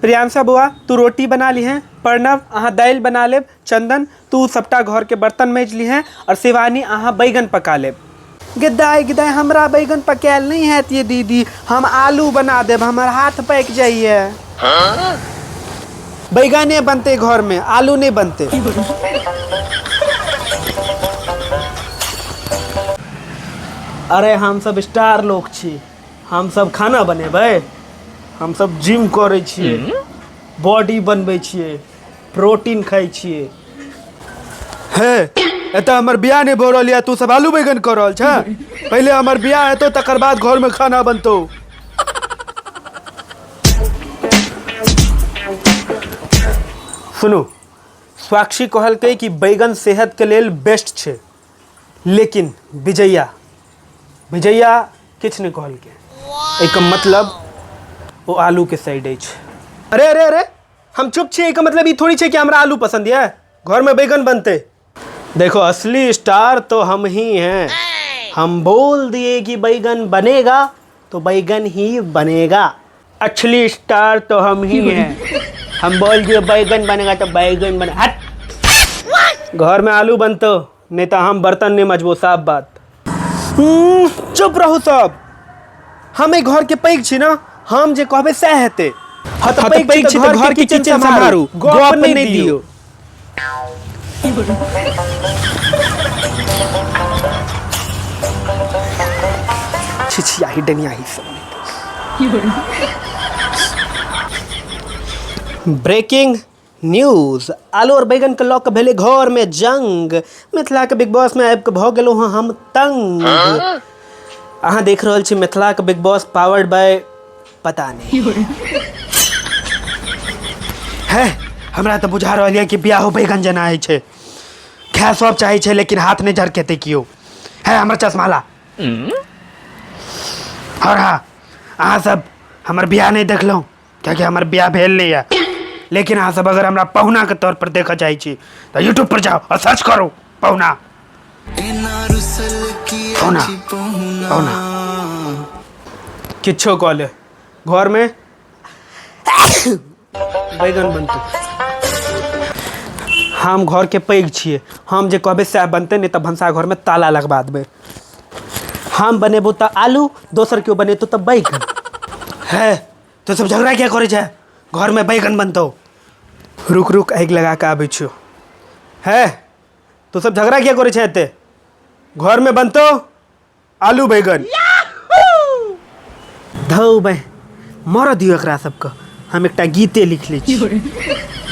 प्रियांशा बुआ तू रोटी बना ली हैं, प्रणव अहाँ दाल बना लेब, चंदन तू सबटा घर के बर्तन मेज ली हैं और शिवानी अहाँ बैगन पका लेब। गिदाई गिदाई हमरा बैगन पकायल नहीं है ये दीदी, हम आलू बना देब, हमार हाथ पक जाइए। बैगने बनते घर में, आलू नहीं बनते। अरे हम सब स्टार लोग छी, हम सब खाना बनेबै, हम सब जिम करै छियै, बॉडी बनबै छियै, प्रोटीन खाइ छियै। हे एतऽ हमर बियाह नहीं भऽ रहल यऽ, तू सब आलू बैगन कऽ रहल छ। पहले हमर बियाह हेतौ तकर बाद घर में खाना बनतौ। सुनू, साक्षी कहलकै कि बैगन सेहत के लेल बेस्ट छै, लेकिन विजया किछ नहीं कहलकै। एक मतलब वो आलू के साइड अछि। अरे अरे अरे हम चुप छी, एक मतलब ये थोड़ी छे कि हमरा आलू पसंद है, घर में बैगन बनते। देखो असली स्टार तो हम ही हैं, हम बोल दिए कि बैगन बनेगा तो बैगन ही बनेगा। असली स्टार तो हम ही हैं, हम बोल दिए बैगन बनेगा तो बैगन बने। हट, घर में आलू बनतो नहीं तो हम बर्तन नहीं मजबो, साफ बात। चुप रहो सब, हम एक घर के पैघ छी ना, हम जे कहबे सह हेते। हत पैघ छी तो घर के किचन संभारू, गप नहीं दियो। छिछिया ही डनिया ही सब। ब्रेकिंग न्यूज, आलू और बैगन के लॉक भेले घर में जंग। मिथिला के बिग बॉस में आबि के भ गेलहुँ हम तंग। अहाँ देख रहल छी मिथिला के बिग बॉस पावर्ड बाय पता नहीं है। हमरा तो बुझा रहल है कि बियाह बैगन जना है छे, खाय सब चाहे छे लेकिन हाथ नहीं झरकेते कियो है। हमर चश्मा ला। और हाँ, अहाँ सब हमर बियाह नहीं देखलहुँ क्योंकि हमर बियाह भेल नहीं है, लेकिन अहाँ सब अगर हमरा पहुना के तौर पर देखा चाहे छी तो यूट्यूब पर जाओ और सर्च करो पहुना। पहुना पहुना किच्छो कॉले घर में बैगन बनते। हम घर के पैघ छिए, हम जे कहबे सएह बनते, नहीं तो भंसा घर में ताला लगवा देबे। हम बनेबो तो आलू, दोसर क्यों बनेतो तो बैगन है। तो सब झगड़ा क्या करे छे, घर में बैगन बनतो। रुक रुक आगि लगा के आबै छियो है। तो सब झगड़ा क्या करे छे एते, घर में बनतो आलू बैगन। धौ बे मर दियो एकरा सबके, हम एकटा गीते लिख लै छी।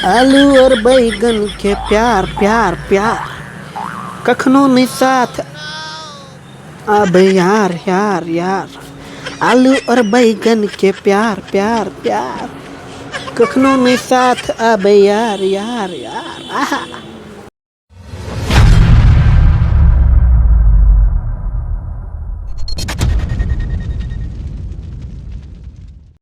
आलू और बैगन के प्यार प्यार प्यार, कखनो नहीं साथ आबे यार यार यार। आलू और बैगन के प्यार प्यार प्यार, कखनो नहीं साथ आबे यार यार यार।